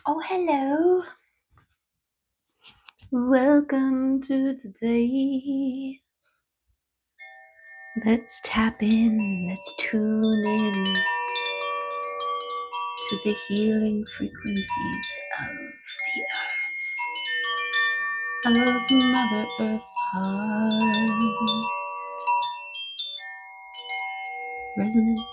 Oh, hello. Welcome to today. Let's tap in. Let's tune in to the healing frequencies of the earth, of Mother Earth's heart. Resonance.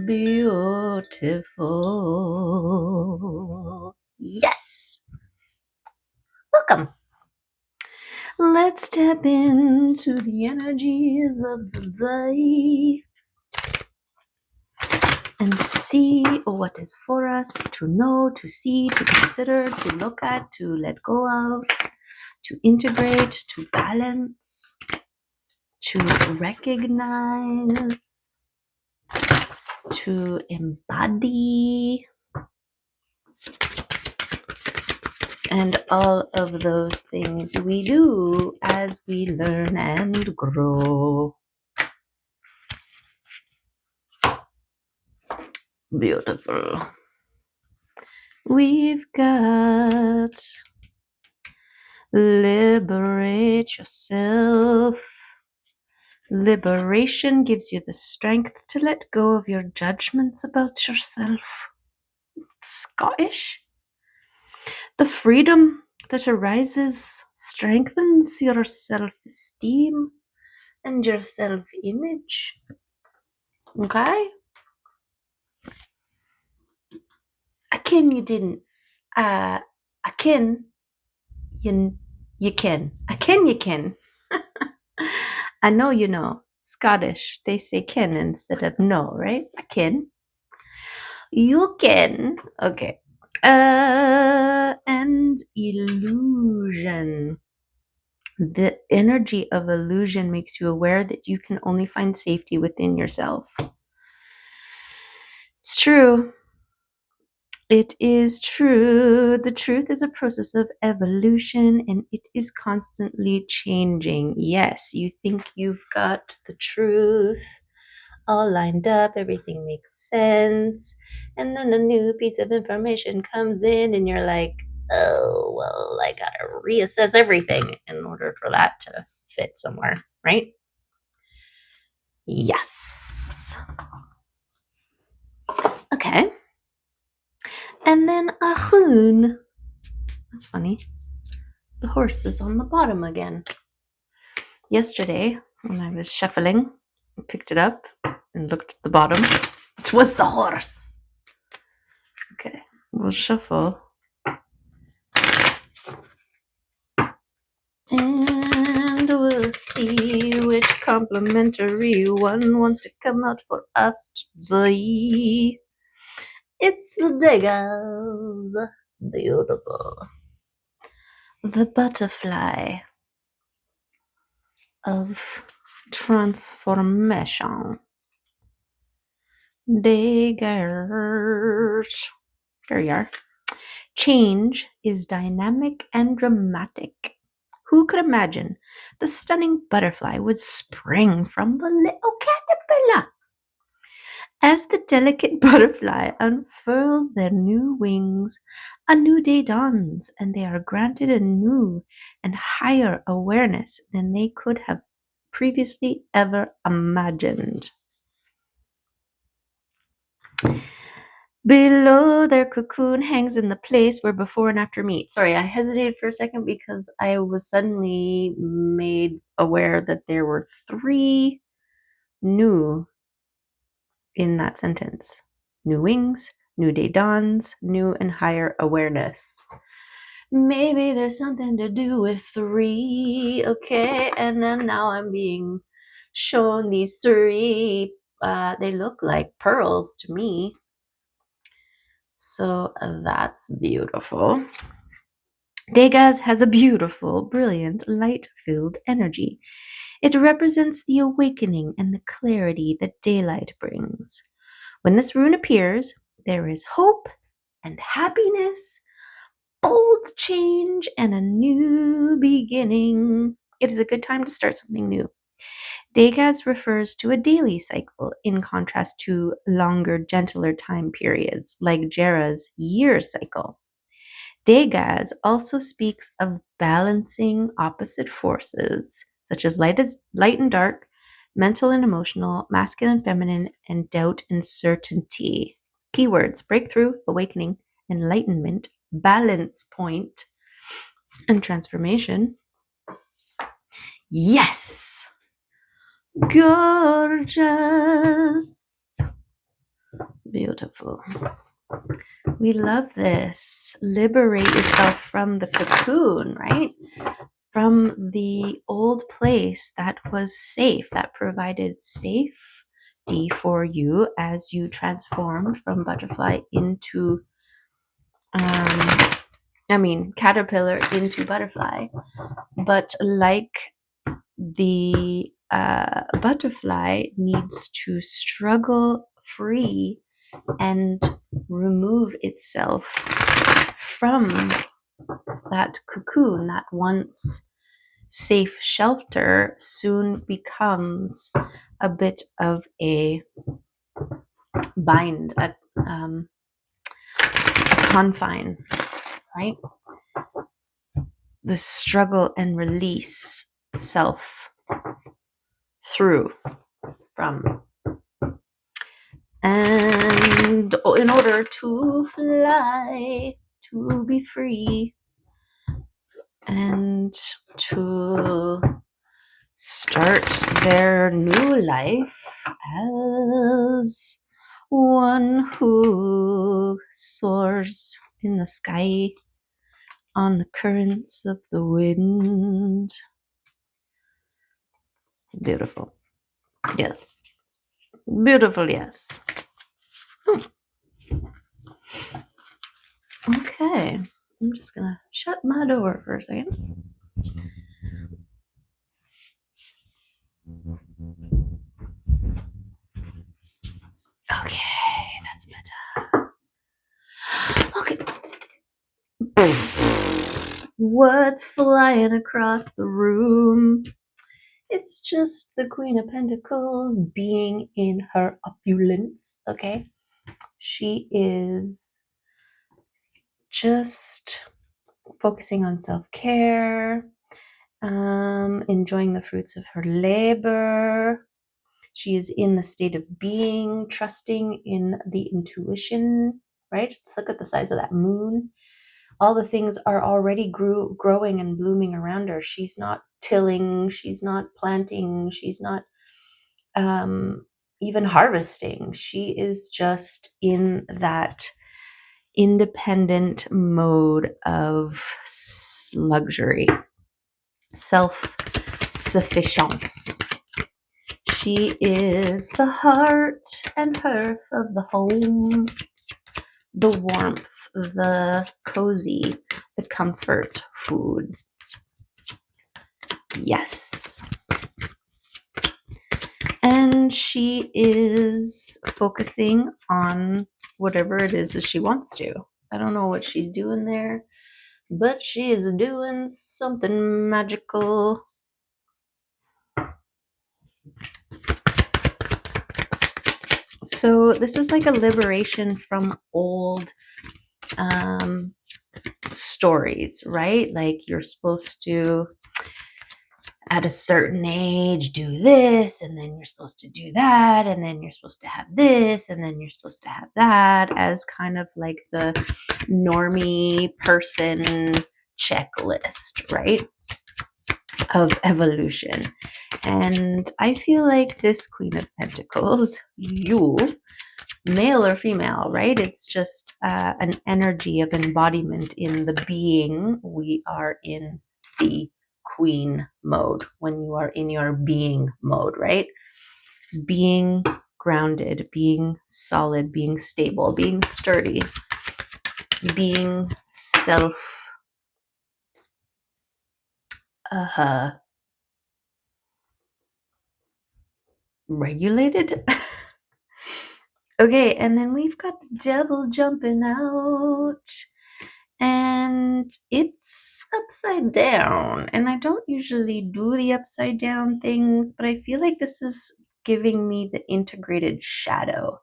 Beautiful. Yes. Welcome. Let's tap into the energies of the day and see what is for us to know, to see, to consider, to look at, to let go of, to integrate, to balance, to recognize, to embody, and all of those things we do as we learn and grow. Beautiful. We've got liberate yourself. Liberation gives you the strength to let go of your judgments about yourself. Scottish. The freedom that arises strengthens your self-esteem and your self-image. Okay? Akin you didn't. Akin you can. Akin you can. I know you know. Scottish, they say ken instead of no, right? Akin. You can. Okay. And illusion. The energy of illusion makes you aware that you can only find safety within yourself. It's true. It is true. The truth is a process of evolution and it is constantly changing. Yes, you think you've got the truth all lined up, everything makes sense, and then a new piece of information comes in and you're like, oh, well, I gotta reassess everything in order for that to fit somewhere, right? Yes. Okay. And then a hoon. That's funny. The horse is on the bottom again. Yesterday, when I was shuffling, I picked it up and looked at the bottom. It was the horse. Okay, we'll shuffle. And we'll see which complimentary one wants to come out for us today. It's the Degas. Beautiful. The butterfly of transformation. Degas. There you are. Change is dynamic and dramatic. Who could imagine the stunning butterfly would spring from the little caterpillar? As the delicate butterfly unfurls their new wings, a new day dawns, and they are granted a new and higher awareness than they could have previously ever imagined. Below their cocoon hangs in the place where before and after meet. Sorry, I hesitated for a second because I was suddenly made aware that there were 3 new in that sentence. New wings, new day dawns, new and higher awareness. Maybe there's something to do with 3, okay? And then now I'm being shown these 3. They look like pearls to me. So that's beautiful. Degas has a beautiful, brilliant, light-filled energy. It represents the awakening and the clarity that daylight brings. When this rune appears, there is hope and happiness, bold change, and a new beginning. it is a good time to start something new. Degas refers to a daily cycle in contrast to longer, gentler time periods like Jera's year cycle. Degas also speaks of balancing opposite forces, such as light and dark, mental and emotional, masculine, feminine, and doubt and certainty. Keywords: breakthrough, awakening, enlightenment, balance point, and transformation. Yes! Gorgeous! Beautiful. We love this. Liberate yourself from the cocoon, right? From the old place that was safe, that provided safety for you as you transformed from butterfly into, caterpillar into butterfly. But like the butterfly needs to struggle free and remove itself from that cocoon, that once safe shelter, soon becomes a bit of a bind, a confine, right? The struggle and release self through from. And in order to fly, to be free, and to start their new life as one who soars in the sky on the currents of the wind. Beautiful. Yes. Beautiful, yes. Okay. I'm just gonna shut my door for a second. Okay, that's better. Okay. What's flying across the room? It's just the Queen of Pentacles being in her opulence, okay? She is just focusing on self-care, enjoying the fruits of her labor. She is in the state of being, trusting in the intuition, right? Let's look at the size of that moon. All the things are already growing and blooming around her. She's not tilling, she's not planting, she's not even harvesting. She is just in that independent mode of luxury, self-sufficiency. She is the heart and hearth of the home, the warmth, the cozy, the comfort food. Yes. And she is focusing on whatever it is that she wants to. I don't know what she's doing there, but she is doing something magical. So this is like a liberation from old stories, right? Like you're supposed to, at a certain age, do this, and then you're supposed to do that, and then you're supposed to have this, and then you're supposed to have that, as kind of like the normie person checklist, right? Of evolution. And I feel like this Queen of Pentacles, you, male or female, right? It's just an energy of embodiment in the being. We are in the queen mode when you are in your being mode, right? Being grounded, being solid, being stable, being sturdy, being self regulated. Okay, and then we've got the devil jumping out, and it's upside down. And I don't usually do the upside down things, but I feel like this is giving me the integrated shadow,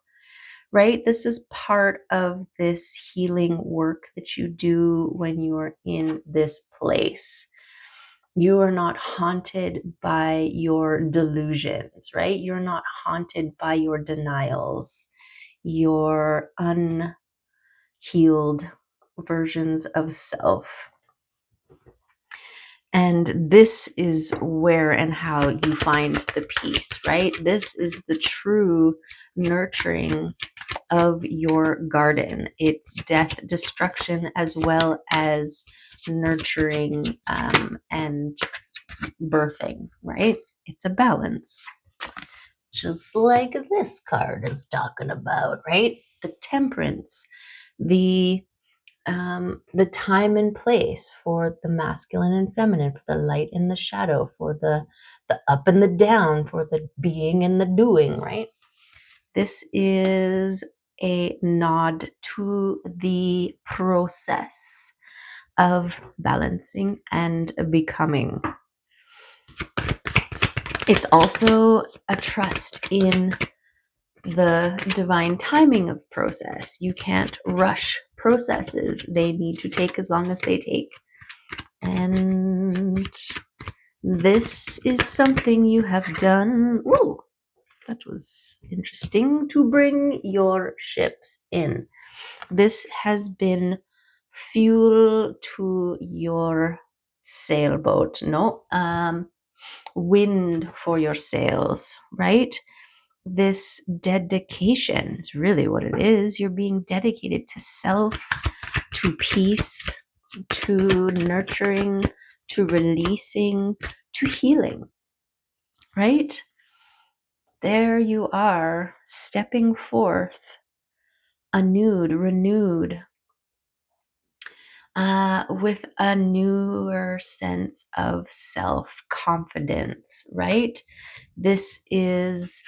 right? This is part of this healing work that you do when you are in this place. You are not haunted by your delusions, right? You're not haunted by your denials, your unhealed versions of self. And this is where and how you find the peace, right? This is the true nurturing of your garden. It's death, destruction, as well as nurturing and birthing, right? It's a balance. Just like this card is talking about, right? The temperance, the time and place for the masculine and feminine, for the light and the shadow, for the up and the down, for the being and the doing, right? This is a nod to the process of balancing and becoming. It's also a trust in the divine timing of process. You can't rush processes. They need to take as long as they take. And this is something you have done. Ooh, that was interesting, to bring your ships in. This has been fuel to your sailboat. No, wind for your sails, right? This dedication is really what it is. You're being dedicated to self, to peace, to nurturing, to releasing, to healing, right? There you are, stepping forth, renewed, with a newer sense of self confidence, right? This is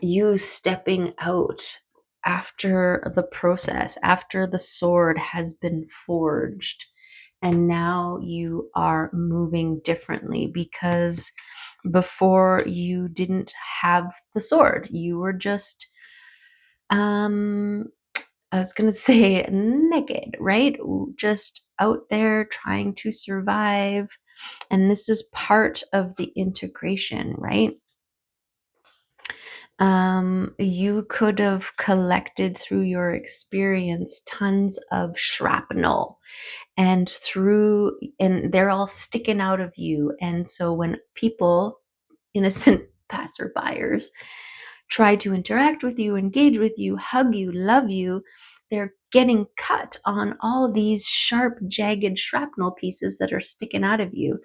you stepping out after the process, after the sword has been forged. And now you are moving differently, because before you didn't have the sword. You were just, I was going to say naked, right? Just out there trying to survive. And this is part of the integration, right? You could have collected through your experience tons of shrapnel, and they're all sticking out of you. And so when people, innocent passerbyers, try to interact with you, engage with you, hug you, love you, they're getting cut on all these sharp, jagged shrapnel pieces that are sticking out of you.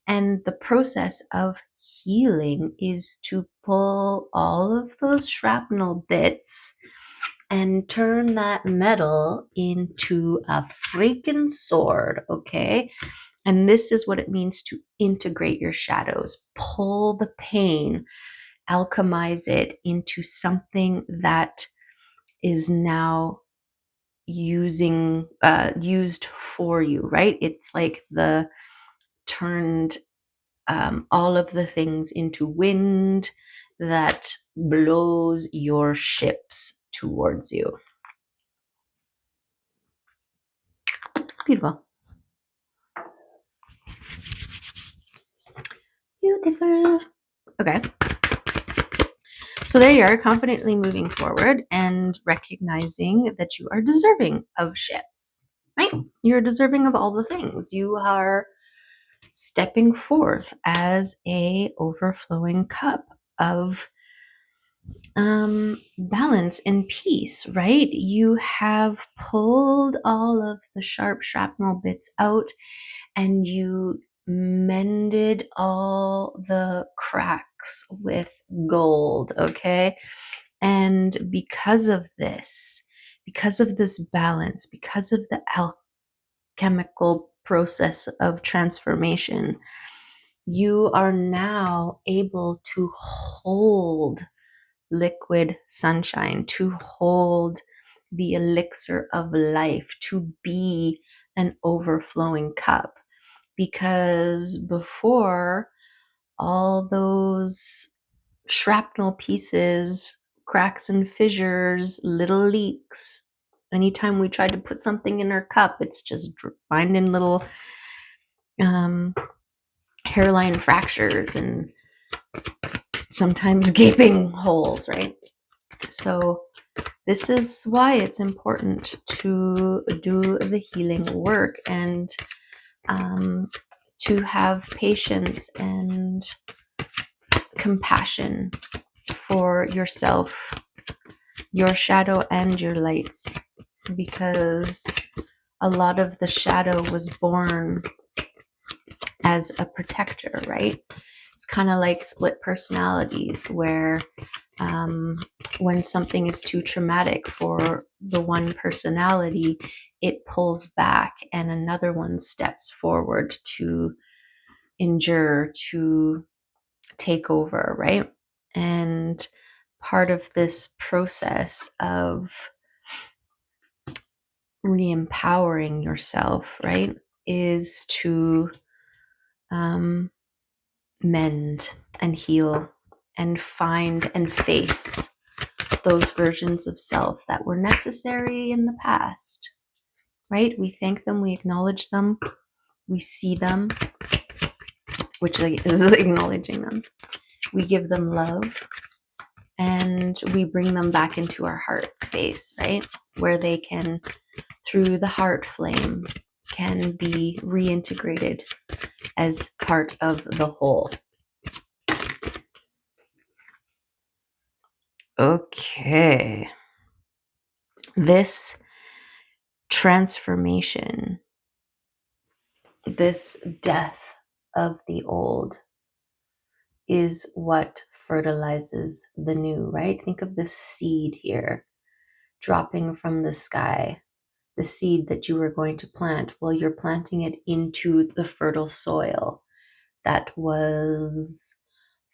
And the process of healing is to pull all of those shrapnel bits and turn that metal into a freaking sword, okay? And this is what it means to integrate your shadows. Pull the pain, alchemize it into something that is now used for you, right? It's like the turned all of the things into wind that blows your ships towards you. Beautiful. Beautiful. Okay. So there you are, confidently moving forward and recognizing that you are deserving of ships, right? You're deserving of all the things. You are stepping forth as a overflowing cup of balance and peace, right? You have pulled all of the sharp shrapnel bits out, and you mended all the cracks with gold, okay? And because of this balance, because of the alchemical process of transformation, you are now able to hold liquid sunshine, to hold the elixir of life, to be an overflowing cup, because before, all those shrapnel pieces, cracks and fissures, little leaks, anytime we tried to put something in our cup, it's just finding little hairline fractures and sometimes gaping holes, right? So this is why it's important to do the healing work and to have patience and compassion for yourself, your shadow and your lights, because a lot of the shadow was born as a protector, right? It's kind of like split personalities, where when something is too traumatic for the one personality, it pulls back and another one steps forward to endure, to take over, right? And part of this process of re-empowering yourself, right, is to mend and heal and find and face those versions of self that were necessary in the past, right? We thank them, we acknowledge them, we see them, which is acknowledging them. We give them love, and we bring them back into our heart space, right? Where they can, through the heart flame, can be reintegrated as part of the whole. Okay. This transformation, this death of the old, is what fertilizes the new, right? Think of this seed here dropping from the sky, the seed that you were going to plant. Well, you're planting it into the fertile soil that was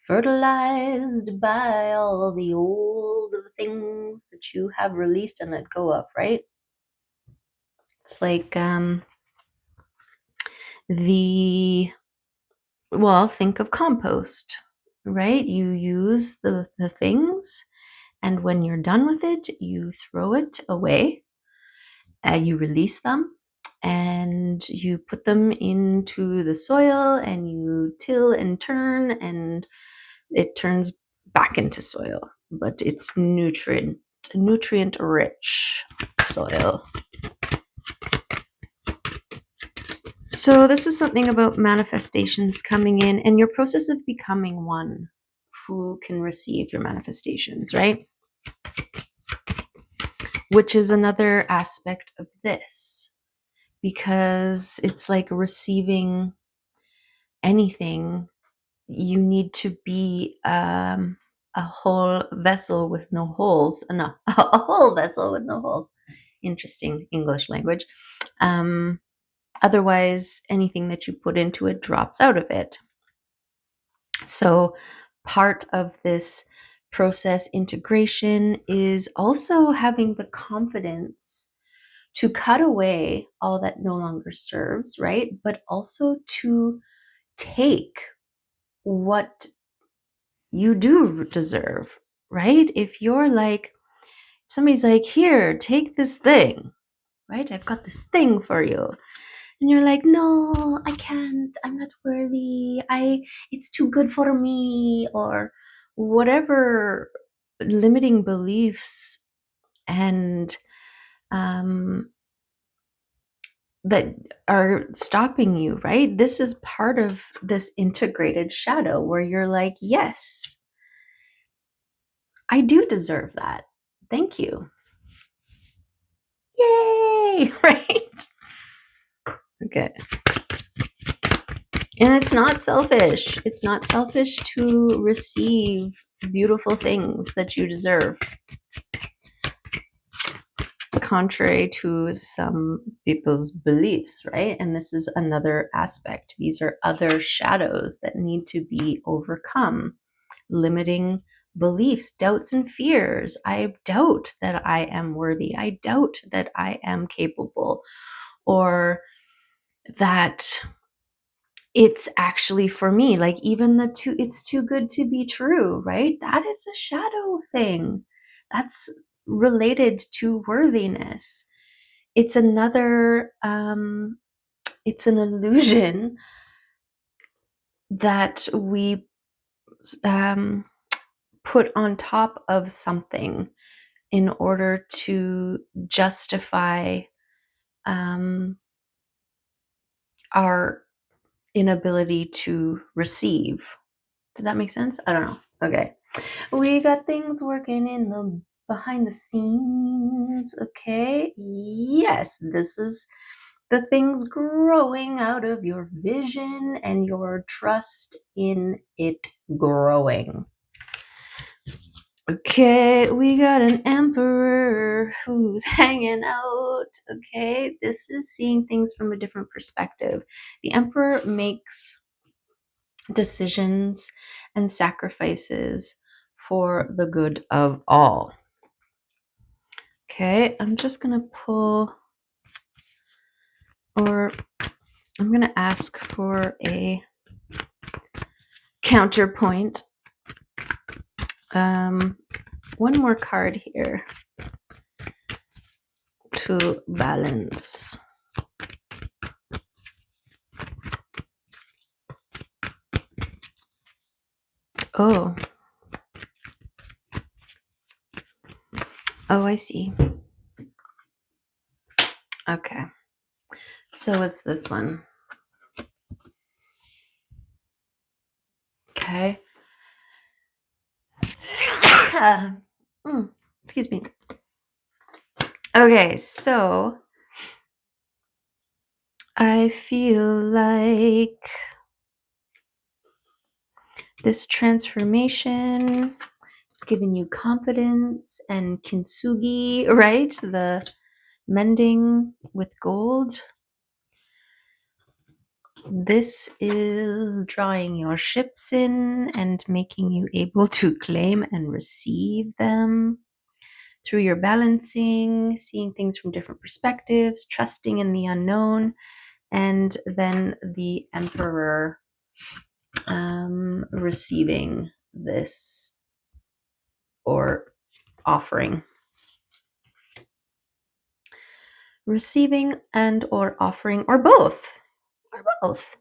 fertilized by all the old things that you have released and let go of, right? It's like think of compost, right? You use the things, and when you're done with it, you throw it away, you release them, and you put them into the soil, and you till and turn, and it turns back into soil, but it's nutrient rich soil. So this is something about manifestations coming in and your process of becoming one who can receive your manifestations, right? Which is another aspect of this, because it's like receiving anything, you need to be a whole vessel with no holes. No, a whole vessel with no holes. Interesting English language. Otherwise, anything that you put into it drops out of it. So part of this process integration is also having the confidence to cut away all that no longer serves, right? But also to take what you do deserve, right? If somebody's like, here, take this thing, right? I've got this thing for you. And you're like, no, I can't, I'm not worthy, it's too good for me, or whatever limiting beliefs and that are stopping you, right? This is part of this integrated shadow where you're like, yes, I do deserve that. Thank you. Yay, right? Okay. And it's not selfish. It's not selfish to receive beautiful things that you deserve. Contrary to some people's beliefs, right? And this is another aspect. These are other shadows that need to be overcome. Limiting beliefs, doubts, and fears. I doubt that I am worthy. I doubt that I am capable. Or that it's actually for me, like even it's too good to be true, right? That is a shadow thing. That's related to worthiness. It's another, it's an illusion that we um, put on top of something in order to justify our inability to receive. Did that make sense? I don't know. Okay. We got things working in the behind the scenes. Okay. Yes, this is the things growing out of your vision and your trust in it growing. Okay, we got an emperor who's hanging out. Okay, this is seeing things from a different perspective. The emperor makes decisions and sacrifices for the good of all. Okay, I'm just going to pull, or I'm going to ask for a counterpoint. One more card here to balance. Oh, I see. Okay, so it's this one. Okay. Excuse me. Okay, so I feel like this transformation is giving you confidence and kintsugi, right? The mending with gold. This is drawing your ships in and making you able to claim and receive them through your balancing, seeing things from different perspectives, trusting in the unknown, and then the emperor receiving this or offering. Receiving and or offering, or both. Or both.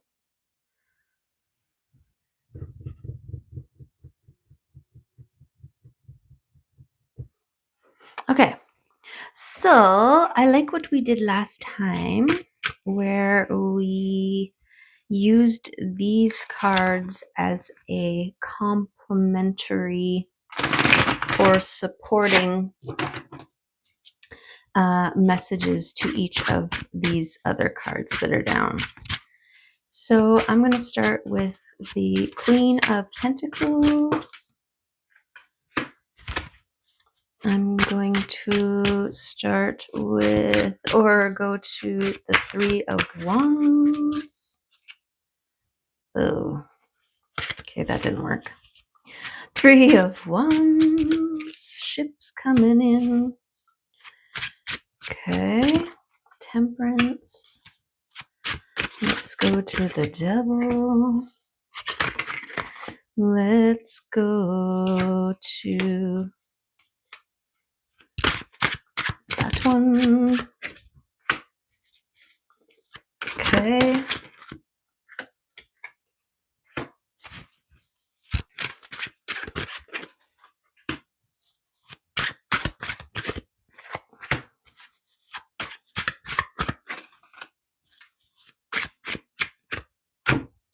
Okay, so I like what we did last time, where we used these cards as a complementary or supporting messages to each of these other cards that are down. So I'm going to start with the Queen of Pentacles. I'm going to start with, or go to the Three of Wands. Oh, okay, that didn't work. Three of Wands, ships coming in. Okay, Temperance. Let's go to the Devil. Let's go to that one. Okay.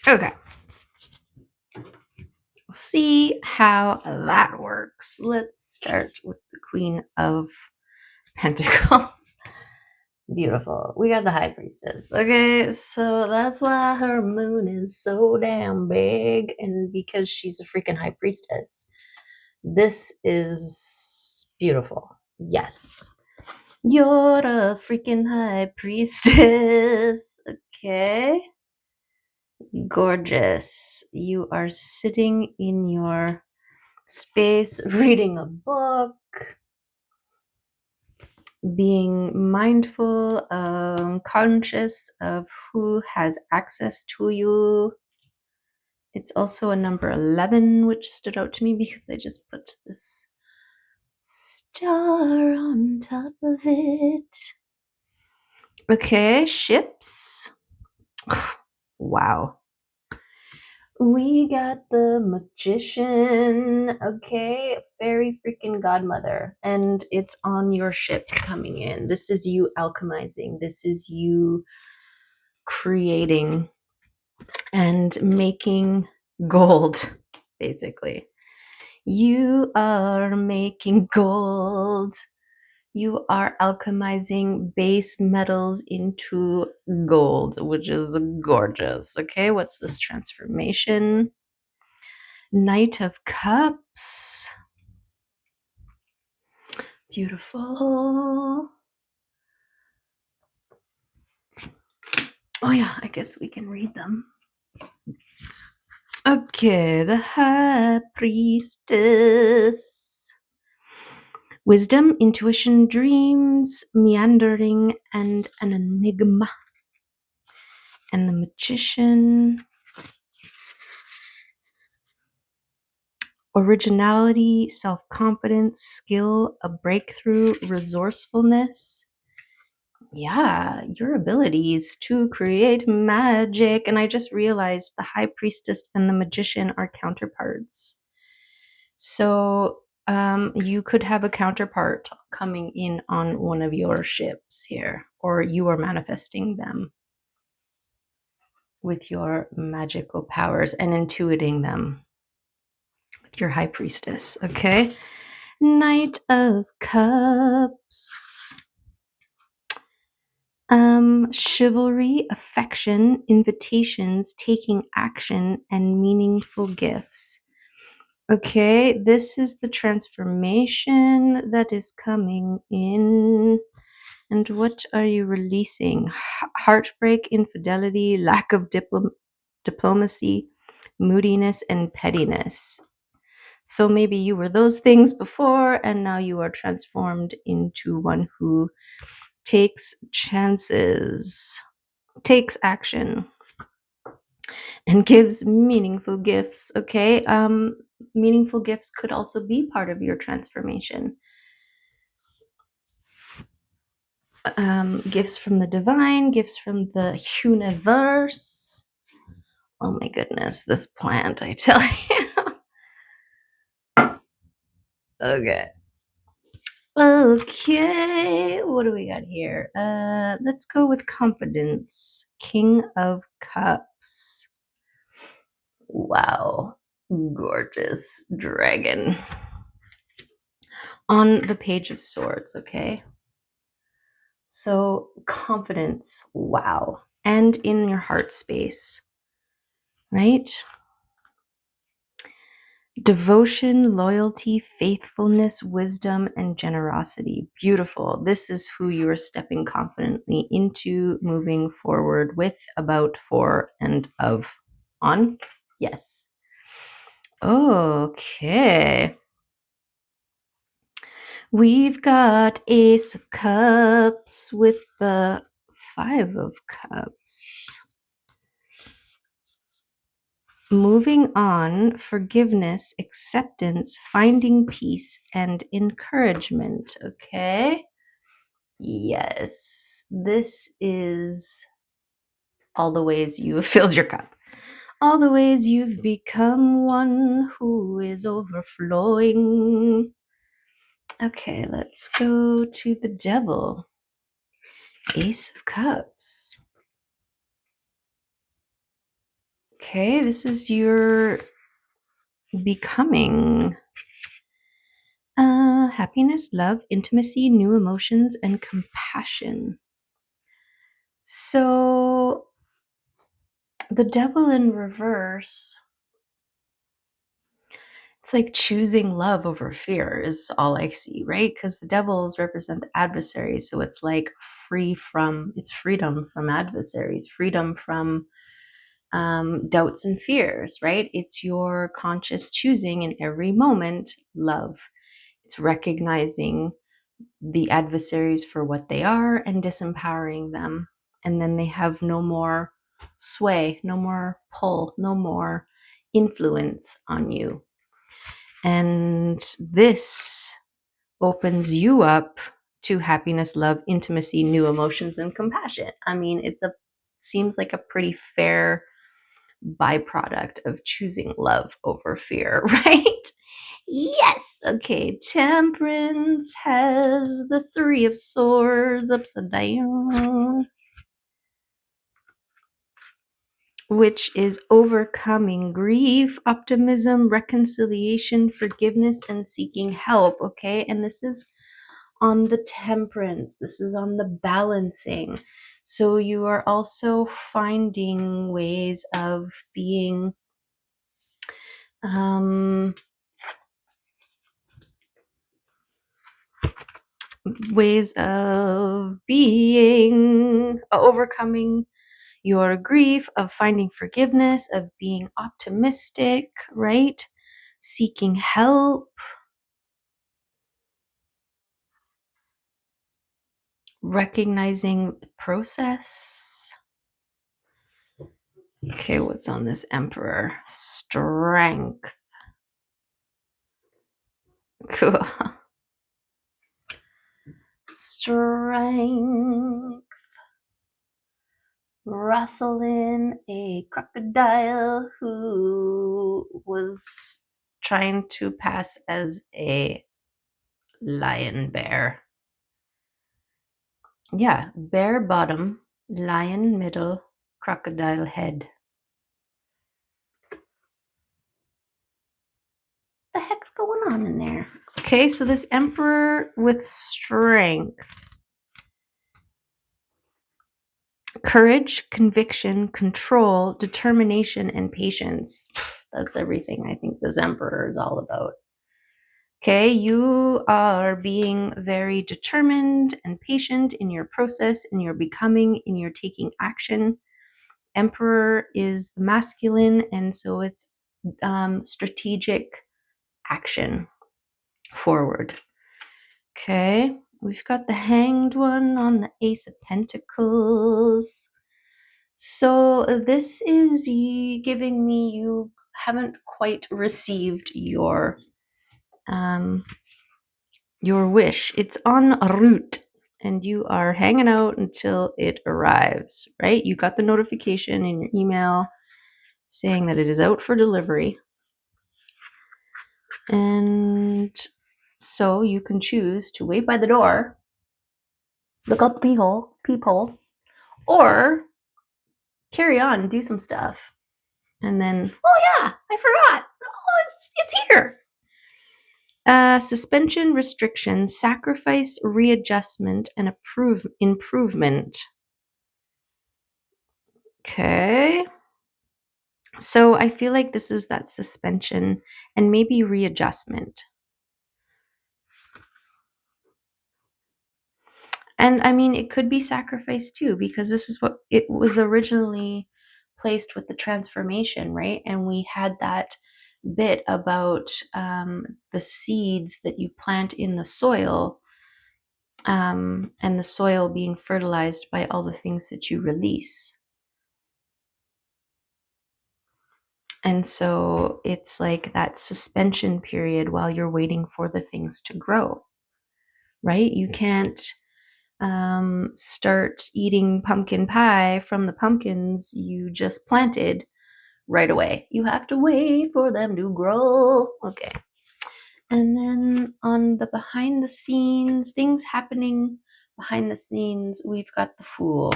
Okay. See how that works. Let's start with the Queen of Pentacles. Beautiful. We got the High Priestess. Okay, so that's why her moon is so damn big, and because she's a freaking High Priestess. This is beautiful. Yes. You're a freaking High Priestess. Okay. Gorgeous. You are sitting in your space reading a book. being mindful, conscious of who has access to you. It's also a number 11, which stood out to me because I just put this star on top of it. Okay, ships. Wow. We got the magician, okay, fairy freaking godmother, and it's on your ships coming in. This is you alchemizing. This is you creating and making gold, basically. You are making gold. You are alchemizing base metals into gold, which is gorgeous. Okay, what's this transformation? Knight of Cups. Beautiful. Oh yeah, I guess we can read them. Okay, the High Priestess. Wisdom, intuition, dreams, meandering, and an enigma. And the Magician. Originality, self-confidence, skill, a breakthrough, resourcefulness. Yeah, your abilities to create magic. And I just realized the High Priestess and the Magician are counterparts. So you could have a counterpart coming in on one of your ships here, or you are manifesting them with your magical powers and intuiting them with your High Priestess. Okay. Knight of Cups. Chivalry, affection, invitations, taking action, and meaningful gifts. Okay, this is the transformation that is coming in. And what are you releasing? Heartbreak, infidelity, lack of diplomacy, moodiness, and pettiness. So maybe you were those things before, and now you are transformed into one who takes chances, takes action, and gives meaningful gifts. Okay, meaningful gifts could also be part of your transformation. Gifts from the divine, gifts from the universe. Oh my goodness, this plant, I tell you. Okay. Okay, what do we got here? Let's go with confidence. King of Cups. Wow. Gorgeous dragon. On the Page of Swords, okay? So, confidence, wow. And in your heart space, right? Devotion, loyalty, faithfulness, wisdom, and generosity. Beautiful. This is who you are stepping confidently into, moving forward with, about, for, and of. On? Yes. Okay. We've got Ace of Cups with the Five of Cups. Moving on, forgiveness, acceptance, finding peace, and encouragement. Okay. Yes, this is all the ways you have filled your cup. All the ways you've become one who is overflowing. Okay, let's go to the Devil. Ace of Cups. Okay, this is your becoming. Happiness, love, intimacy, new emotions, and compassion. So, the Devil in reverse, it's like choosing love over fear is all I see, right? Because the devils represent adversaries. So it's like it's freedom from adversaries, freedom from doubts and fears, right? It's your conscious choosing in every moment love. It's recognizing the adversaries for what they are and disempowering them. And then they have no more sway, no more pull, no more influence on you. And this opens you up to happiness, love, intimacy, new emotions, and compassion. I mean, seems like a pretty fair byproduct of choosing love over fear, right? Yes. Okay. Temperance has the Three of Swords upside down, which is overcoming grief, optimism, reconciliation, forgiveness, and seeking help. Okay. And this is on the temperance, this is on the balancing. So you are also finding ways of being overcoming your grief, of finding forgiveness, of being optimistic, right? Seeking help, recognizing the process. Okay, what's on this Emperor? Strength. Cool. Strength. Wrestling a crocodile who was trying to pass as a lion bear. Yeah, bear bottom, lion middle, crocodile head. What the heck's going on in there? Okay, so this Emperor with strength. Courage, conviction, control, determination, and patience. That's everything I think this Emperor is all about. Okay, you are being very determined and patient in your process, in your becoming, in your taking action. Emperor is the masculine, and so it's strategic action forward. Okay, we've got the Hanged One on the Ace of Pentacles. So this is giving me you haven't quite received your wish. It's en route and you are hanging out until it arrives, right? You got the notification in your email saying that it is out for delivery. And so you can choose to wait by the door, look out the peephole, or carry on and do some stuff. And then, oh yeah, I forgot. Oh, it's here. Suspension, restriction, sacrifice, readjustment, and improvement. Okay. So I feel like this is that suspension and maybe readjustment. And I mean, it could be sacrifice too, because this is what it was originally placed with the transformation, right? And we had that bit about the seeds that you plant in the soil, and the soil being fertilized by all the things that you release. And so it's like that suspension period while you're waiting for the things to grow, right? You can't start eating pumpkin pie from the pumpkins you just planted right away. You have to wait for them to grow. Okay. And then on the behind the scenes, things happening behind the scenes, we've got the Fool.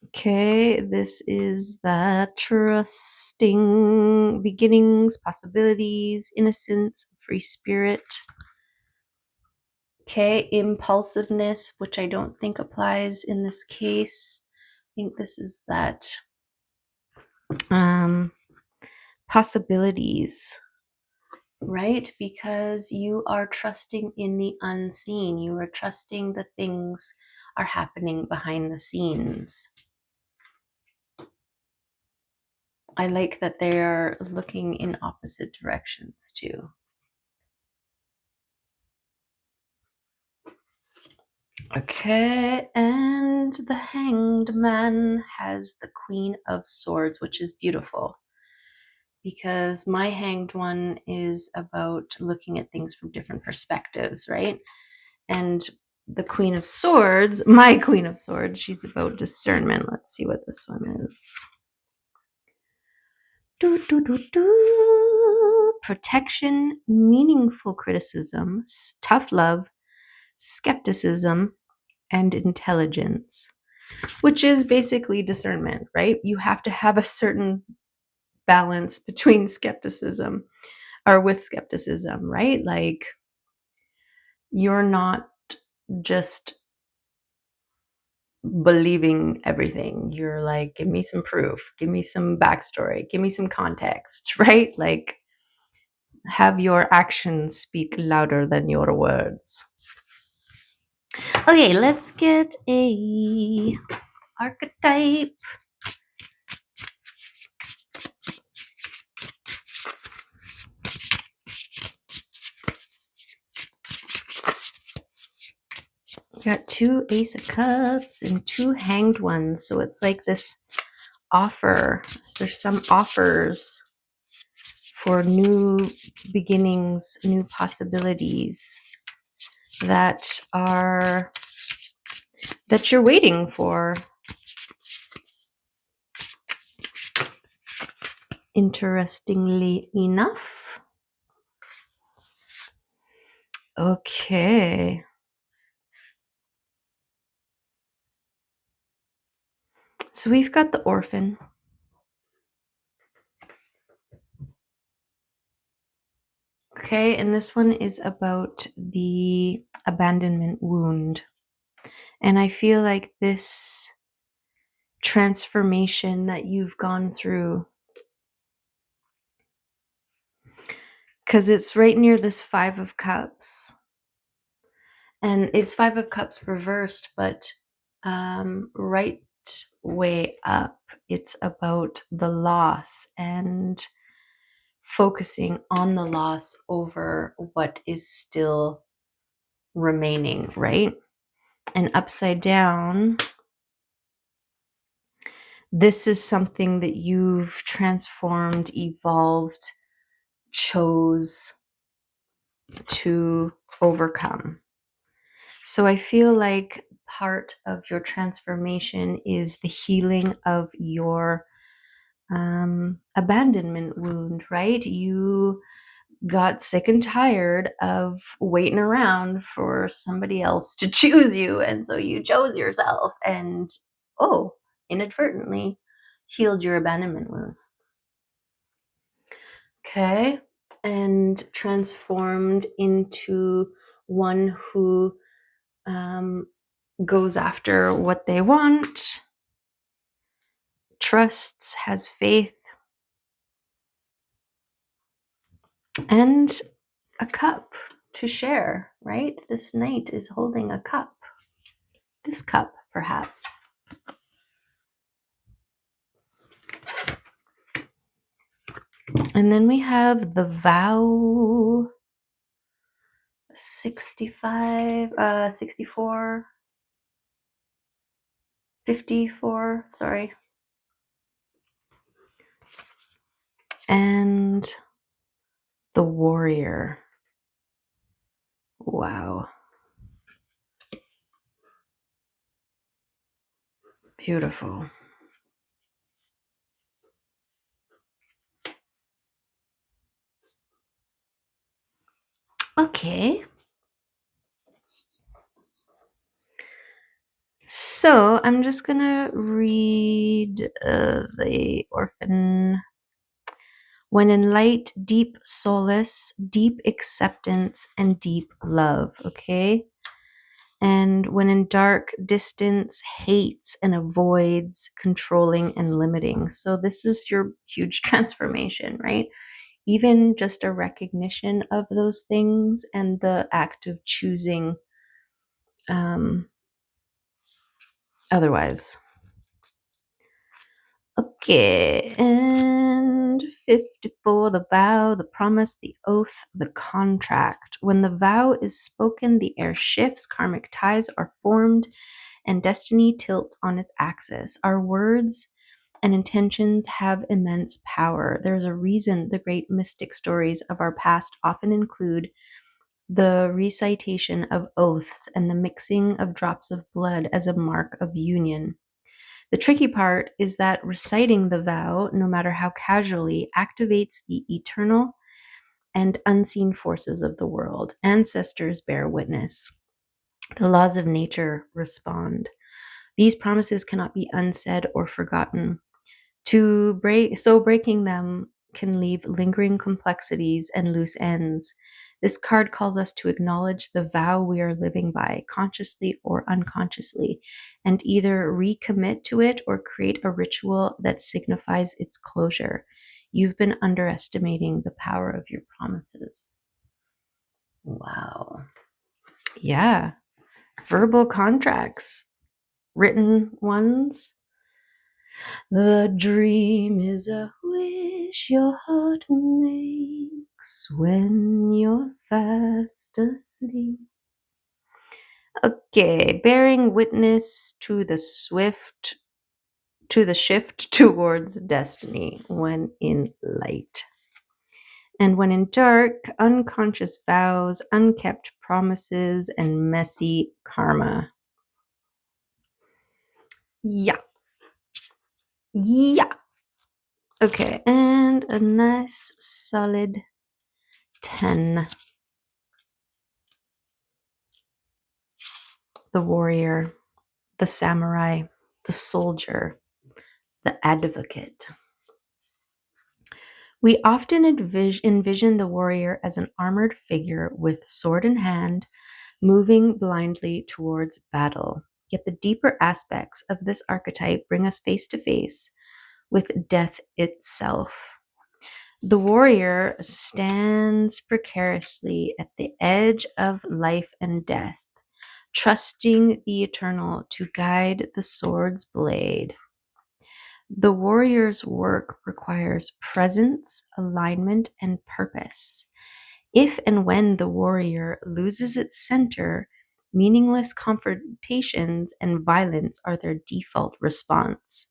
Okay, this is the trusting beginnings, possibilities, innocence, free spirit. Okay, impulsiveness, which I don't think applies in this case. I think this is that possibilities, right? Because you are trusting in the unseen. You are trusting the things are happening behind the scenes. I like that they are looking in opposite directions too. Okay, and the Hanged Man has the Queen of Swords, which is beautiful because my Hanged One is about looking at things from different perspectives, right? And the Queen of Swords, my Queen of Swords, she's about discernment. Let's see what this one is. Protection, meaningful criticism, tough love, skepticism, and intelligence, which is basically discernment, right? You have to have a certain balance between skepticism or with skepticism, right? Like you're not just believing everything. You're like, give me some proof, give me some backstory, give me some context, right? Like have your actions speak louder than your words. Okay, let's get a archetype. Got 2 Ace of Cups and 2 Hanged Ones. So it's like this offer. There's some offers for new beginnings, new possibilities that you're waiting for. Interestingly enough. Okay. So we've got the Orphan. Okay, and this one is about the abandonment wound. And I feel like this transformation that you've gone through, because it's right near this 5 of Cups. And it's 5 of Cups reversed, but right way up, it's about the loss and focusing on the loss over what is still remaining, right? And upside down, this is something that you've transformed, evolved, chose to overcome. So I feel like part of your transformation is the healing of your abandonment wound, right? You got sick and tired of waiting around for somebody else to choose you. And so you chose yourself and, inadvertently healed your abandonment wound. Okay. And transformed into one who goes after what they want, trusts, has faith, and a cup to share, right? This knight is holding a cup. This cup, perhaps. And then we have the vow 64, 54, sorry. And the warrior. Wow. Beautiful. Okay. So I'm just going to read the Orphan. When in light, deep solace, deep acceptance, and deep love, okay? And when in dark, distance, hates, and avoids, controlling and limiting. So this is your huge transformation, right? Even just a recognition of those things and the act of choosing otherwise. Okay, and 54, the vow, the promise, the oath, the contract. When the vow is spoken, the air shifts, karmic ties are formed, and destiny tilts on its axis. Our words and intentions have immense power. There's a reason the great mystic stories of our past often include the recitation of oaths and the mixing of drops of blood as a mark of union. The tricky part is that reciting the vow, no matter how casually, activates the eternal and unseen forces of the world. Ancestors bear witness. The laws of nature respond. These promises cannot be unsaid or forgotten. Breaking them can leave lingering complexities and loose ends. This card calls us to acknowledge the vow we are living by, consciously or unconsciously, and either recommit to it or create a ritual that signifies its closure. You've been underestimating the power of your promises. Wow. Yeah. Verbal contracts, written ones. The dream is a wish your heart makes when you're fast asleep. Okay, bearing witness to the shift towards destiny when in light. And when in dark, unconscious vows, unkept promises, and messy karma. Yeah. Yeah. Okay, and a nice solid 10. The warrior, the samurai, the soldier, the advocate. We often envision the warrior as an armored figure with sword in hand, moving blindly towards battle. Yet the deeper aspects of this archetype bring us face to face with death itself. The warrior stands precariously at the edge of life and death, trusting the eternal to guide the sword's blade. The warrior's work requires presence, alignment, and purpose. If and when the warrior loses its center, meaningless confrontations and violence are their default response.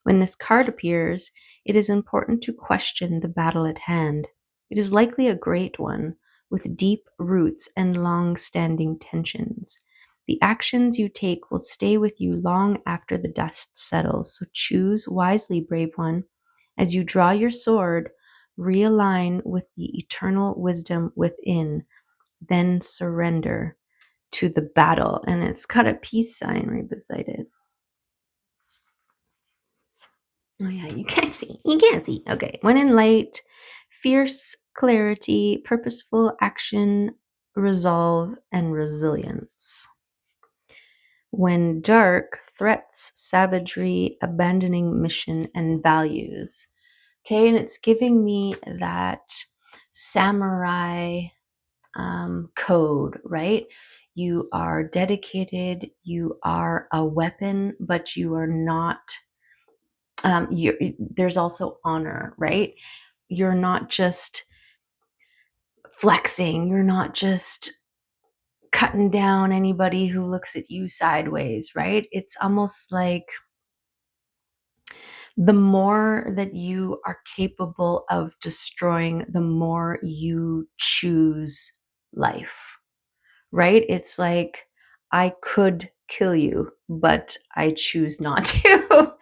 When this card appears, it is important to question the battle at hand. It is likely a great one, with deep roots and long-standing tensions. The actions you take will stay with you long after the dust settles, so choose wisely, brave one. As you draw your sword, realign with the eternal wisdom within, then surrender to the battle. And it's got a peace sign right beside it. Oh yeah, you can't see. You can't see. Okay. When in light, fierce clarity, purposeful action, resolve, and resilience. When dark, threats, savagery, abandoning mission and values. Okay, and it's giving me that samurai code, right? You are dedicated, you are a weapon, but you are not there's also honor, right? You're not just flexing, you're not just cutting down anybody who looks at you sideways, right? It's almost like the more that you are capable of destroying, the more you choose life, right? It's like, I could kill you, but I choose not to.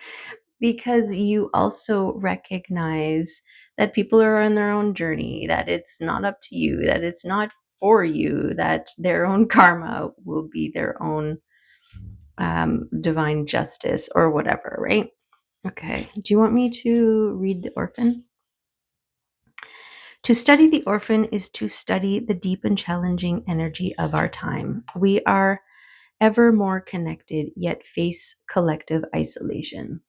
Because you also recognize that people are on their own journey, that it's not up to you, that it's not for you, that their own karma will be their own divine justice or whatever, right? Okay. Do you want me to read the orphan? To study the orphan is to study the deep and challenging energy of our time. We are ever more connected, yet face collective isolation.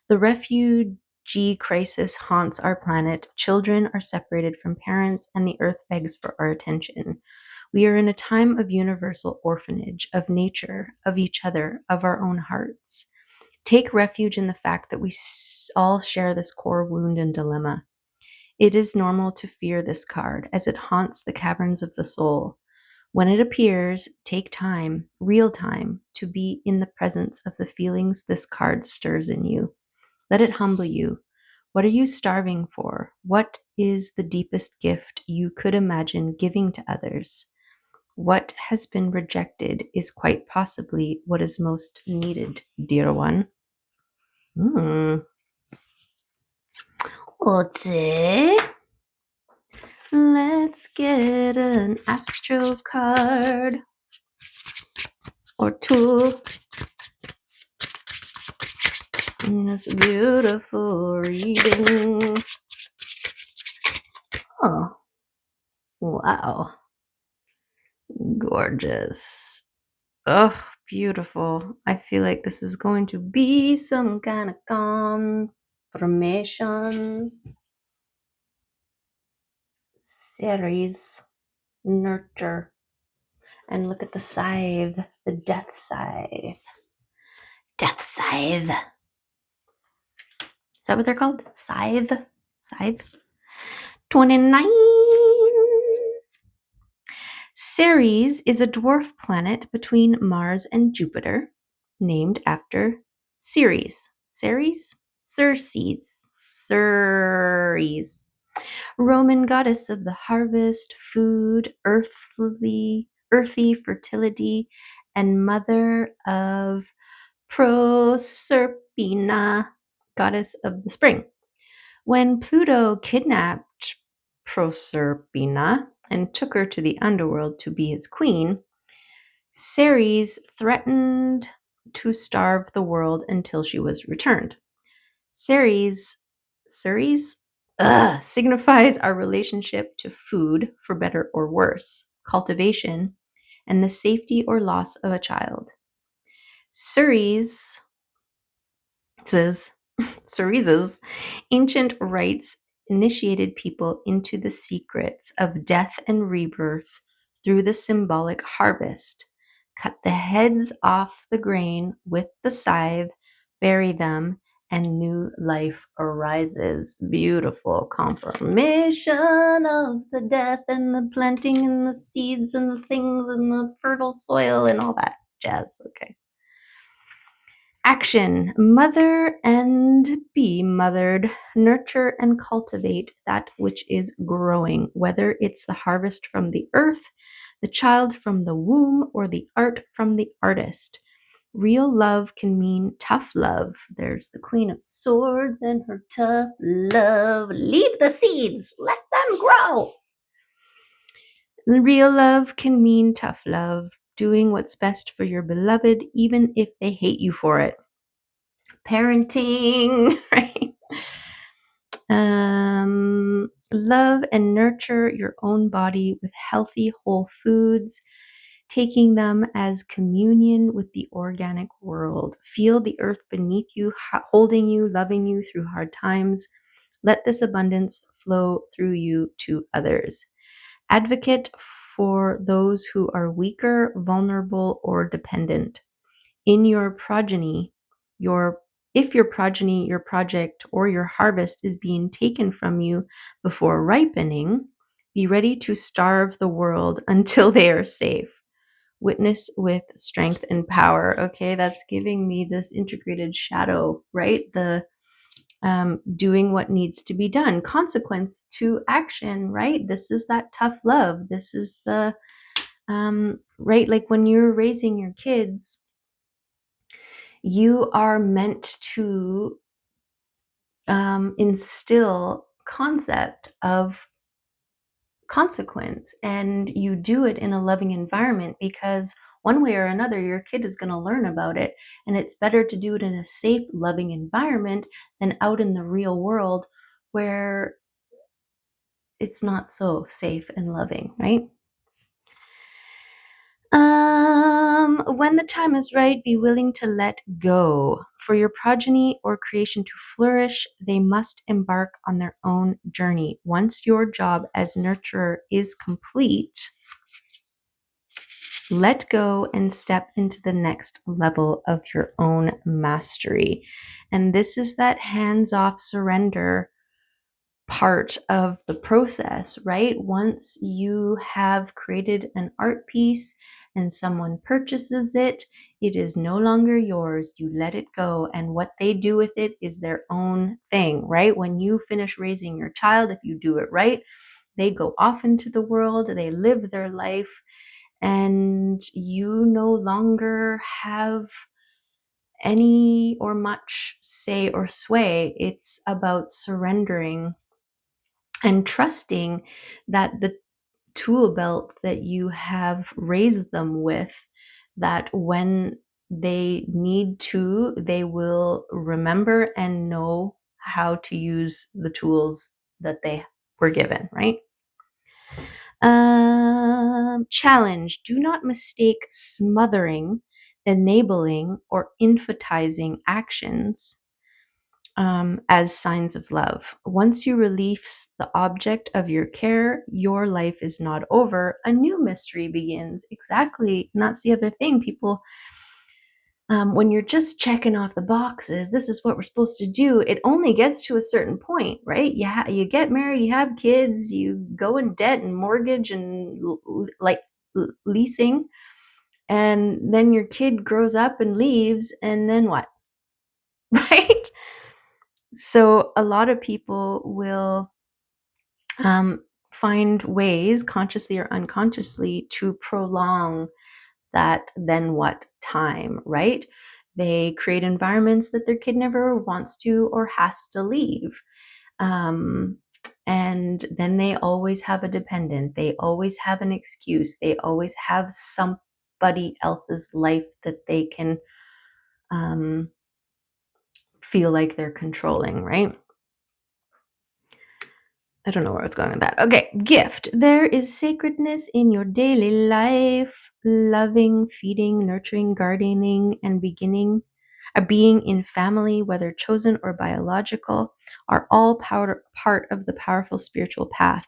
The refugee crisis haunts our planet. Children are separated from parents, and the earth begs for our attention. We are in a time of universal orphanage, of nature, of each other, of our own hearts. Take refuge in the fact that we all share this core wound and dilemma. It is normal to fear this card as it haunts the caverns of the soul. When it appears, take time, real time, to be in the presence of the feelings this card stirs in you. Let it humble you. What are you starving for? What is the deepest gift you could imagine giving to others? What has been rejected is quite possibly what is most needed, dear one. Okay. Let's get an astro card or two in this beautiful reading. Oh, wow. Gorgeous. Oh, beautiful. I feel like this is going to be some kind of confirmation series. Nurture. And look at the scythe, the death scythe. Death scythe. Is that what they're called? Scythe? Scythe? 29. Ceres is a dwarf planet between Mars and Jupiter, named after Ceres. Ceres? Ceres. Ceres. Roman goddess of the harvest, food, earthy fertility, and mother of Proserpina, goddess of the spring. When Pluto kidnapped Proserpina and took her to the underworld to be his queen, Ceres threatened to starve the world until she was returned. Ceres signifies our relationship to food, for better or worse, cultivation, and the safety or loss of a child. Ceres's ancient rites initiated people into the secrets of death and rebirth through the symbolic harvest. Cut the heads off the grain with the scythe, bury them, and new life arises. Beautiful confirmation of the death and the planting and the seeds and the things and the fertile soil and all that jazz. Okay. Action. Mother and be mothered. Nurture and cultivate that which is growing, whether it's the harvest from the earth, the child from the womb, or the art from the artist. Real love can mean tough love. There's the Queen of Swords and her tough love. Leave the seeds. Let them grow. Real love can mean tough love, doing what's best for your beloved, even if they hate you for it. Parenting, right? Love and nurture your own body with healthy whole foods, taking them as communion with the organic world. Feel the earth beneath you, holding you, loving you through hard times. Let this abundance flow through you to others. Advocate for those who are weaker, vulnerable, or dependent. In your progeny, if your progeny, your project, or your harvest is being taken from you before ripening, be ready to starve the world until they are safe. Witness with strength and power. Okay, that's giving me this integrated shadow, right? The doing what needs to be done. Consequence to action, right? This is that tough love. This is the, right? Like when you're raising your kids, you are meant to instill concept of consequence, and you do it in a loving environment because one way or another your kid is going to learn about it, and it's better to do it in a safe, loving environment than out in the real world where it's not so safe and loving, right? When the time is right, be willing to let go. For your progeny or creation to flourish, they must embark on their own journey. Once your job as nurturer is complete, let go and step into the next level of your own mastery. And this is that hands-off surrender part of the process, right? Once you have created an art piece and someone purchases it, it is no longer yours. You let it go, and what they do with it is their own thing, right? When you finish raising your child, if you do it right, they go off into the world, they live their life, and you no longer have any or much say or sway. It's about surrendering and trusting that the tool belt that you have raised them with, that when they need to, they will remember and know how to use the tools that they were given, right? Challenge: do not mistake smothering, enabling, or infantizing actions as signs of love. Once you release the object of your care, your life is not over. A new mystery begins. Exactly. And that's the other thing. People, when you're just checking off the boxes, this is what we're supposed to do, it only gets to a certain point, right? You get married, you have kids, you go in debt and mortgage and leasing, and then your kid grows up and leaves, and then what? Right? So a lot of people will find ways, consciously or unconsciously, to prolong that then what time, right? They create environments that their kid never wants to or has to leave. And then they always have a dependent. They always have an excuse. They always have somebody else's life that they can feel like they're controlling, right? I don't know where I was going with that. Okay, gift. There is sacredness in your daily life. Loving, feeding, nurturing, gardening, and being in family, whether chosen or biological, are all part of the powerful spiritual path.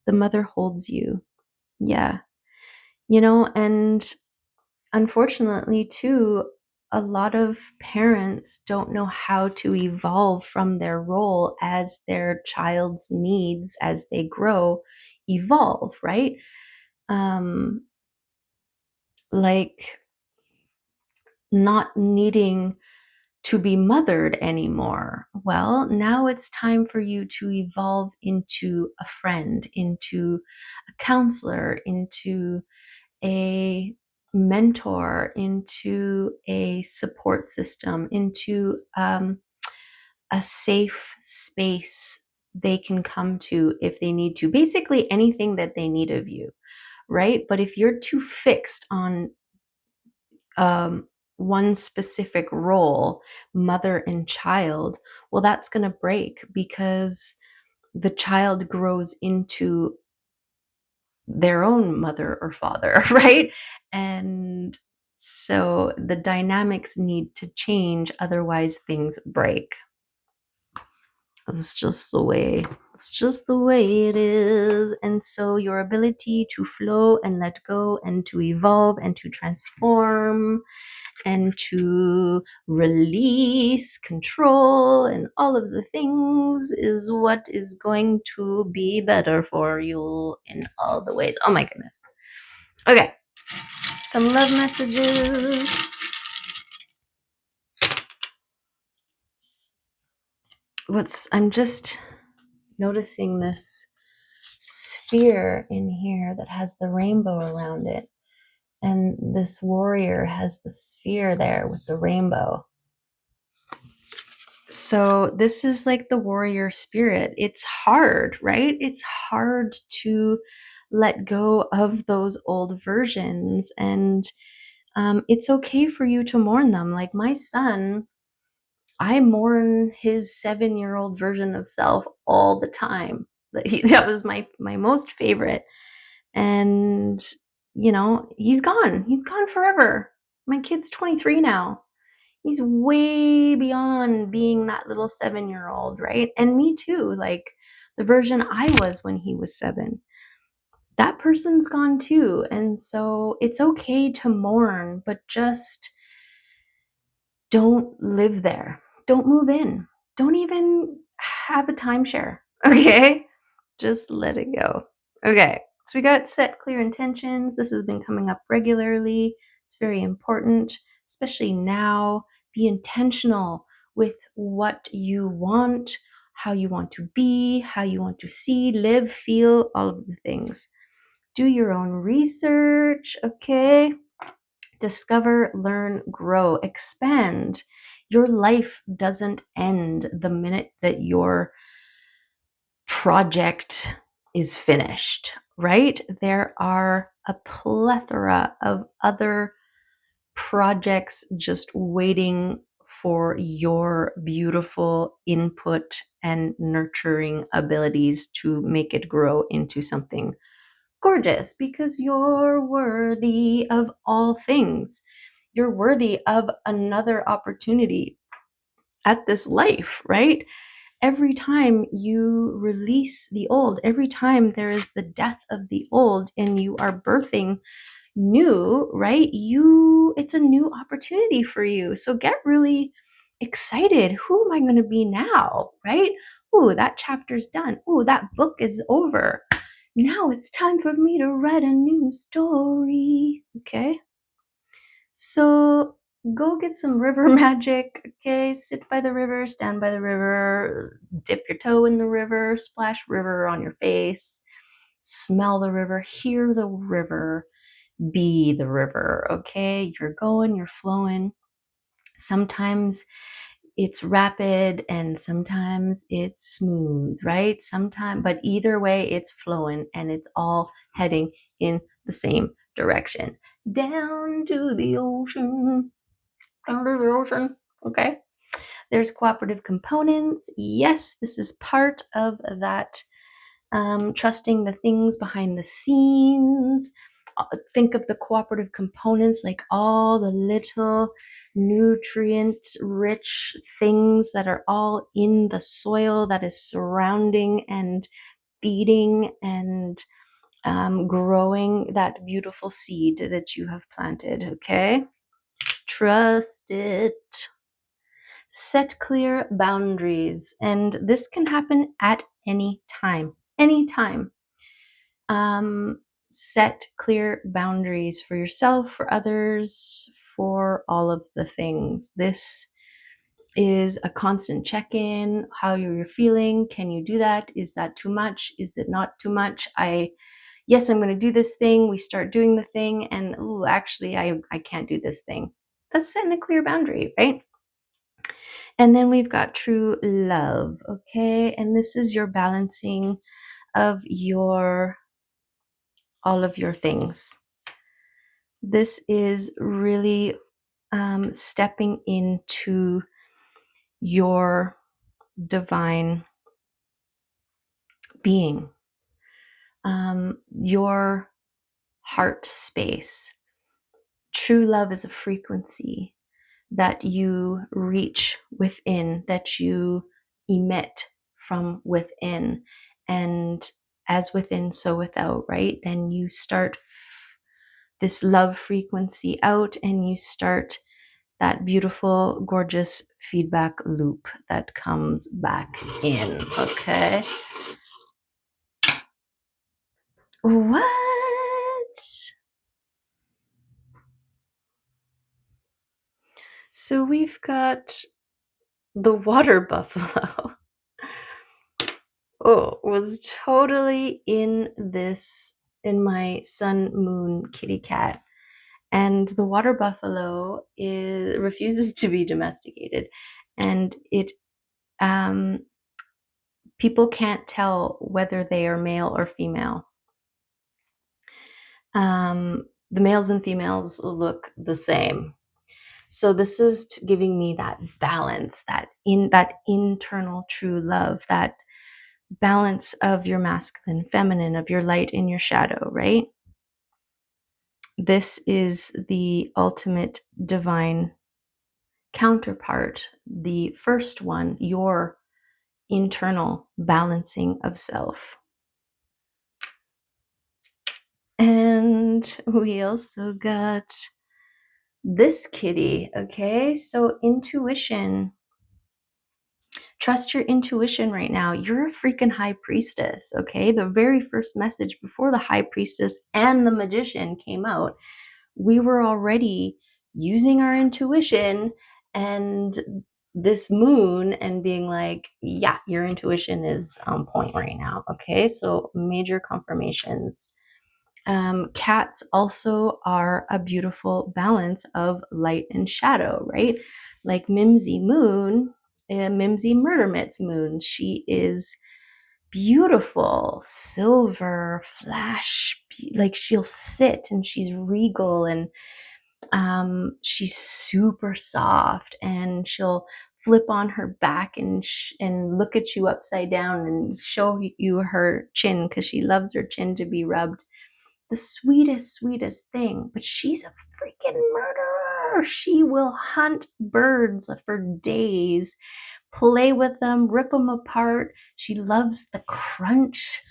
The mother holds you. Yeah. And unfortunately, too, a lot of parents don't know how to evolve from their role as their child's needs, as they grow, evolve, right? Like not needing to be mothered anymore. Well, now it's time for you to evolve into a friend, into a counselor, into a mentor, into a support system, into a safe space they can come to if they need to. Basically, anything that they need of you, right? But if you're too fixed on one specific role, mother and child, well, that's going to break because the child grows into their own mother or father, right? And so the dynamics need to change, otherwise things break. It's just the way it is. And so your ability to flow and let go and to evolve and to transform and to release control and all of the things is what is going to be better for you in all the ways. Oh my goodness. Okay, some love messages. I'm just noticing this sphere in here that has the rainbow around it. And this warrior has the sphere there with the rainbow. So this is like the warrior spirit. It's hard, right? It's hard to let go of those old versions. And it's okay for you to mourn them. Like my son, I mourn his 7-year-old version of self all the time. That was my most favorite. And, he's gone. He's gone forever. My kid's 23 now. He's way beyond being that little 7-year-old, right? And me too, like the version I was when he was 7. That person's gone too. And so it's okay to mourn, but just don't live there. Don't move in. Don't even have a timeshare. Okay? Just let it go. Okay, so we got set clear intentions. This has been coming up regularly. It's very important, especially now. Be intentional with what you want, how you want to be, how you want to see, live, feel, all of the things. Do your own research, okay? Discover, learn, grow, expand. Your life doesn't end the minute that your project is finished, right? There are a plethora of other projects just waiting for your beautiful input and nurturing abilities to make it grow into something gorgeous, because you're worthy of all things. You're worthy of another opportunity at this life, right? Every time you release the old, every time there is the death of the old and you are birthing new, right? It's a new opportunity for you. So get really excited. Who am I going to be now, right? Oh, that chapter's done. Oh, that book is over. Now it's time for me to write a new story. Okay. So go get some river magic. Okay. Sit by the river, stand by the river, dip your toe in the river, splash river on your face, smell the river, hear the river, be the river. Okay. You're going, you're flowing. Sometimes it's rapid and sometimes it's smooth, right? But either way, it's flowing and it's all heading in the same direction. Down to the ocean, down to the ocean. Okay. There's cooperative components. Yes, this is part of that, trusting the things behind the scenes. Think of the cooperative components like all the little nutrient rich things that are all in the soil that is surrounding and feeding and growing that beautiful seed that you have planted. Okay. Trust it. Set clear boundaries. And this can happen at any time. Anytime. Set clear boundaries for yourself, for others, for all of the things. This is a constant check-in. How you're feeling. Can you do that? Is that too much? Is it not too much? Yes, I'm going to do this thing. We start doing the thing, and actually, I can't do this thing. That's setting a clear boundary, right? And then we've got true love, okay? And this is your balancing of all of your things. This is really stepping into your divine being, your heart space. True love is a frequency that you reach within, that you emit from within. And as within, so without, right? Then you start this love frequency out and you start that beautiful, gorgeous feedback loop that comes back in. Okay. What? So we've got the water buffalo. Was totally in my sun moon kitty cat. And the water buffalo refuses to be domesticated. And people can't tell whether they are male or female. The males and females look the same. So this is giving me that balance, that internal true love, that balance of your masculine, feminine, of your light and your shadow, right? This is the ultimate divine counterpart, the first one, your internal balancing of self. And we also got this kitty, okay? So intuition. Trust your intuition right now. You're a freaking high priestess, okay? The very first message before the high priestess and the magician came out, we were already using our intuition and this moon and being like, yeah, your intuition is on point right now, okay? So major confirmations. Cats also are a beautiful balance of light and shadow, right? Like Mimsy Moon, Mimsy Murder Mitts Moon, she is beautiful, silver, flash, like she'll sit and she's regal and she's super soft and she'll flip on her back and look at you upside down and show you her chin because she loves her chin to be rubbed. The sweetest, sweetest thing. But she's a freaking murderer. She will hunt birds for days, play with them, rip them apart. She loves the crunch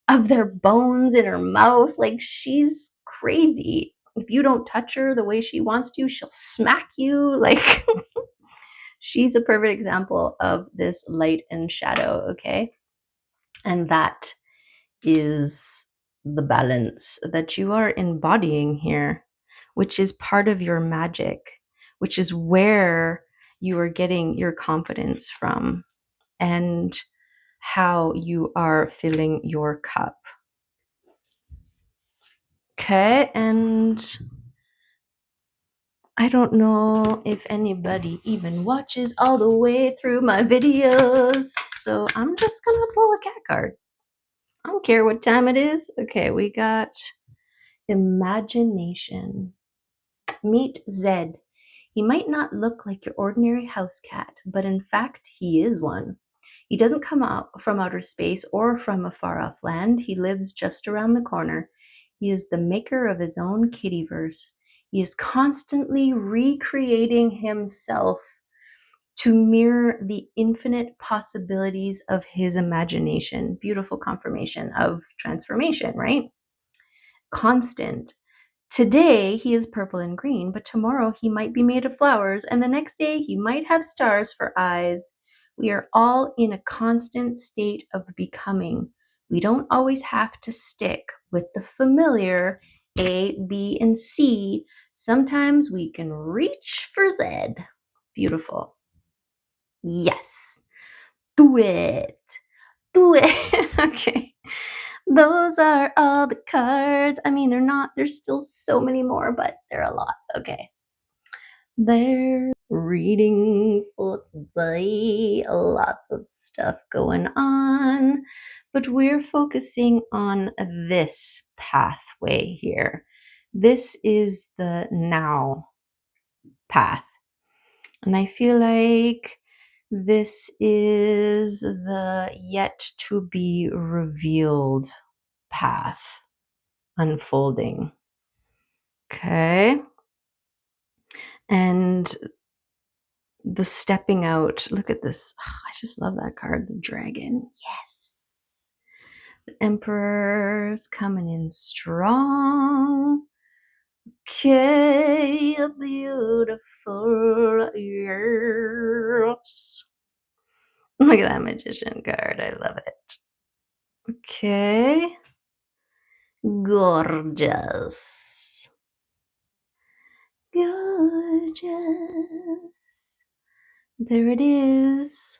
of their bones in her mouth. Like, she's crazy. If you don't touch her the way she wants to, she'll smack you. Like, she's a perfect example of this light and shadow, okay? And that is the balance that you are embodying here, which is part of your magic, which is where you are getting your confidence from and how you are filling your cup. Okay, and I don't know if anybody even watches all the way through my videos, so I'm just gonna pull a cat card. I don't care what time it is. Okay, we got imagination. Meet Zed. He might not look like your ordinary house cat, but in fact, he is one. He doesn't come out from outer space or from a far off land. He lives just around the corner. He is the maker of his own kittyverse. He is constantly recreating himself to mirror the infinite possibilities of his imagination. Beautiful confirmation of transformation, right? Constant. Today he is purple and green, but tomorrow he might be made of flowers, and the next day he might have stars for eyes. We are all in a constant state of becoming. We don't always have to stick with the familiar A, B, and C. Sometimes we can reach for Z. Beautiful. Yes. Do it. Do it. Okay. Those are all the cards. I mean, there's still so many more, but they're a lot. Okay. They're reading for today. Lots of stuff going on, but we're focusing on this pathway here. This is the now path. And I feel like this is the yet to be revealed path unfolding. Okay. And the stepping out. Look at this. Oh, I just love that card. The dragon. Yes. The Emperor's coming in strong. Okay. Beautiful. Yes. Look at that magician card. I love it. Okay. Gorgeous. Gorgeous. There it is.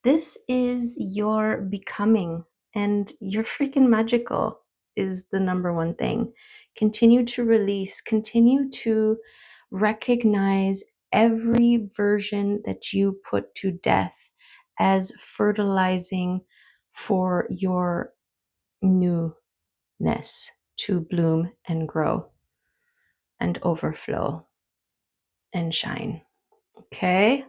This is your becoming, and you're freaking magical, is the number one thing. Continue to release, continue to recognize every version that you put to death as fertilizing for your newness to bloom and grow and overflow and shine. Okay?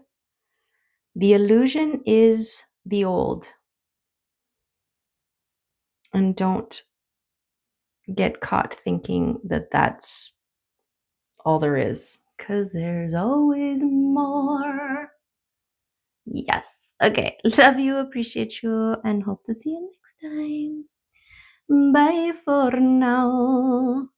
The illusion is the old. And don't get caught thinking that that's all there is, because there's always more. Yes. Okay. Love you, appreciate you, and hope to see you next time. Bye for now.